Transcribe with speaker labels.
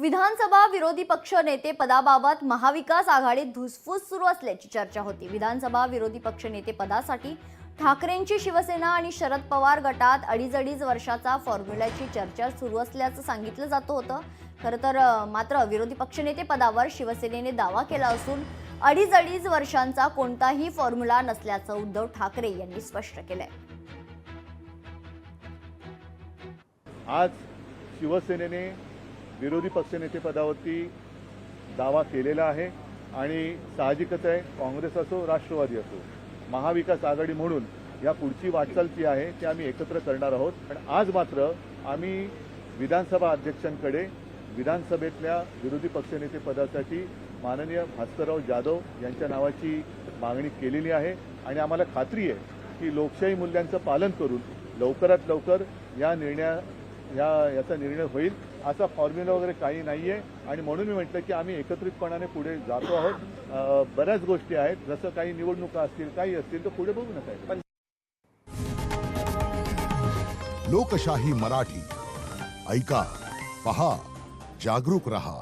Speaker 1: विधानसभा विरोधी पक्ष नेते पदाबाबत महाविकास आघाडीत धुसफूस सुरू असल्याची चर्चा होती। विधानसभा विरोधी पक्ष नेते पदासाठी ठाकरेंची शिवसेना आणि शरद पवार गटात अडीच वर्षाचा फॉर्म्युल्याची चर्चा सुरू असल्याचं सांगितलं जात होतं। खरं तर मात्र विरोधी पक्षनेते पदावर शिवसेनेने दावा केला असून अडीच वर्षांचा कोणताही फॉर्म्युला नसल्याचं उद्धव ठाकरे यांनी स्पष्ट केलंय।
Speaker 2: आज शिवसेनेने विरोधी पक्षनेते पदावरती दावा केलेला आहे आणि साहजिकच आहे, काँग्रेस असो राष्ट्रवादी असो, महाविकास आघाडी म्हणून या पुढची वाटचाल जी आहे ती आम्ही एकत्र करणार आहोत। पण आज मात्र आम्ही विधानसभा अध्यक्षांकडे विधानसभेतल्या विरोधी पक्षनेते पदासाठी माननीय भास्करराव जाधव यांच्या नावाची मागणी केलेली आहे आणि आम्हाला खात्री आहे की लोकशाही मूल्यांचं पालन करून लवकरात लवकर याचा निर्णय होईल। असा फॉर्म्युला वगैरे काही नाहीये आणि म्हणून मी म्हटलं की आम्ही एकत्रितपणाने पुढे जातो आहोत। बऱ्याच गोष्टी आहेत, जसं काही निवडणुका असतील, काही असतील, तर पुढे बघू नका।
Speaker 3: लोकशाही मराठी ऐका, पहा, जागरूक रहा।